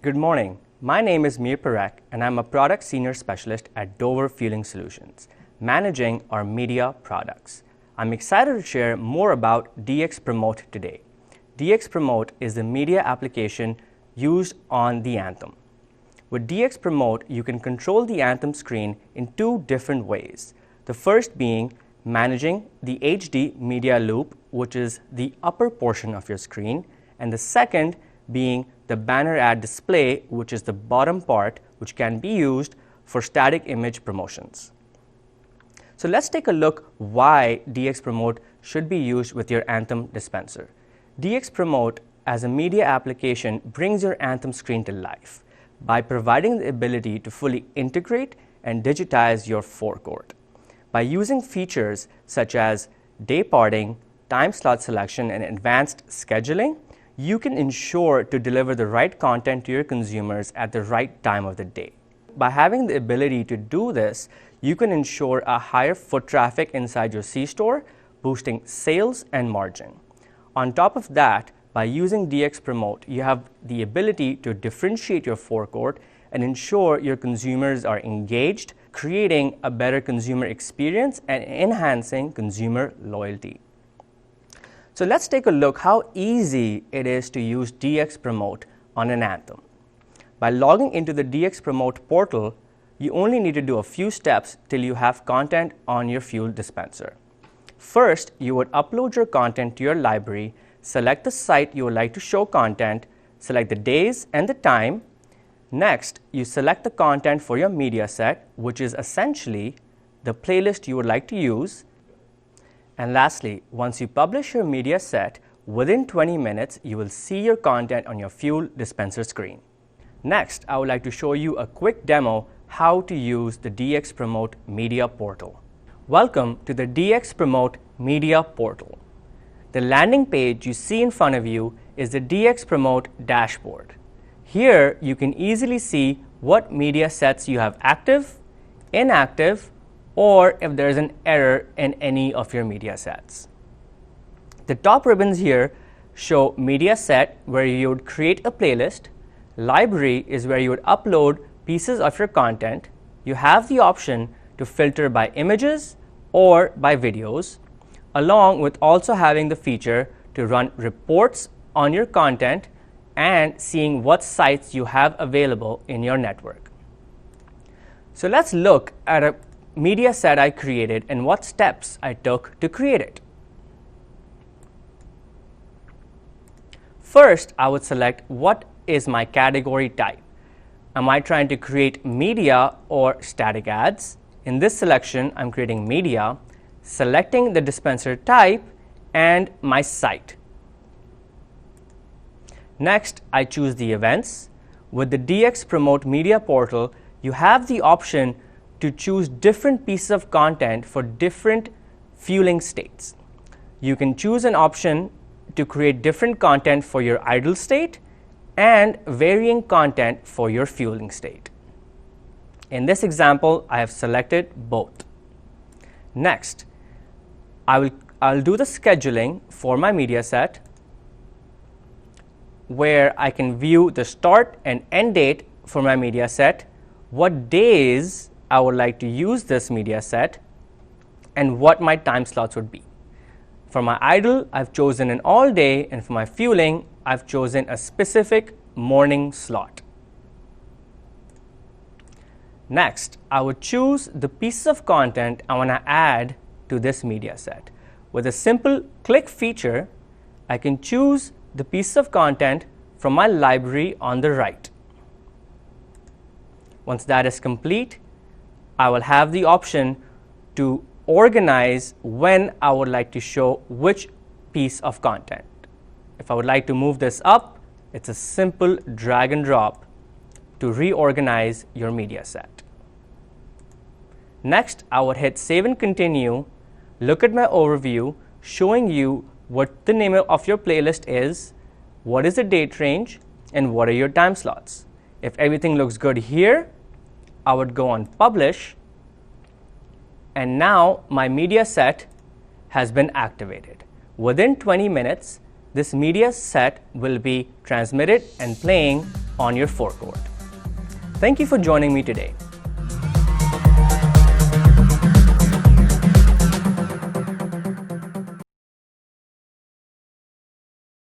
Good morning. My name is Meer Parekh, and I'm a product senior specialist at Dover Fueling Solutions, managing our media products. I'm excited to share more about DX Promote today. DX Promote is the media application used on the Anthem. With DX Promote, you can control the Anthem screen in two different ways. The first being managing the HD media loop, which is the upper portion of your screen, and the second being the banner ad display, which is the bottom part, which can be used for static image promotions. So let's take a look why DX Promote should be used with your Anthem dispenser. DX Promote as a media application brings your Anthem screen to life by providing the ability to fully integrate and digitize your forecourt. By using features such as day parting, time slot selection, and advanced scheduling, you can ensure to deliver the right content to your consumers at the right time of the day. By having the ability to do this, you can ensure a higher foot traffic inside your C-store, boosting sales and margin. On top of that, by using DX Promote, you have the ability to differentiate your forecourt and ensure your consumers are engaged, creating a better consumer experience and enhancing consumer loyalty. So let's take a look how easy it is to use DX Promote on an Anthem. By logging into the DX Promote portal, you only need to do a few steps till you have content on your fuel dispenser. First, you would upload your content to your library, select the site you would like to show content, select the days and the time. Next, you select the content for your media set, which is essentially the playlist you would like to use. And lastly, once you publish your media set, within 20 minutes, you will see your content on your fuel dispenser screen. Next, I would like to show you a quick demo how to use the DX Promote Media Portal. Welcome to the DX Promote Media Portal. The landing page you see in front of you is the DX Promote dashboard. Here, you can easily see what media sets you have active, inactive, or if there is an error in any of your media sets. The top ribbons here show media set, where you would create a playlist. Library is where you would upload pieces of your content. You have the option to filter by images or by videos, along with also having the feature to run reports on your content and seeing what sites you have available in your network. So let's look at a media set I created and what steps I took to create it. First, I would select what is my category type. Am I trying to create media or static ads? In this selection, I'm creating media, selecting the dispenser type and my site. Next, I choose the events. With the DX Promote Media Portal, you have the option to choose different pieces of content for different fueling states. You can choose an option to create different content for your idle state and varying content for your fueling state. In this example, I have selected both. Next, I'll do the scheduling for my media set, where I can view the start and end date for my media set, what days I would like to use this media set, and what my time slots would be. For my idle, I've chosen an all day, and for my fueling, I've chosen a specific morning slot. Next, I would choose the piece of content I want to add to this media set. With a simple click feature, I can choose the piece of content from my library on the right. Once that is complete, I will have the option to organize when I would like to show which piece of content. If I would like to move this up, it's a simple drag and drop to reorganize your media set. Next, I would hit Save and Continue, look at my overview, showing you what the name of your playlist is, what is the date range, and what are your time slots. If everything looks good here, I would go on Publish, and now my media set has been activated. Within 20 minutes, this media set will be transmitted and playing on your forecourt. Thank you for joining me today.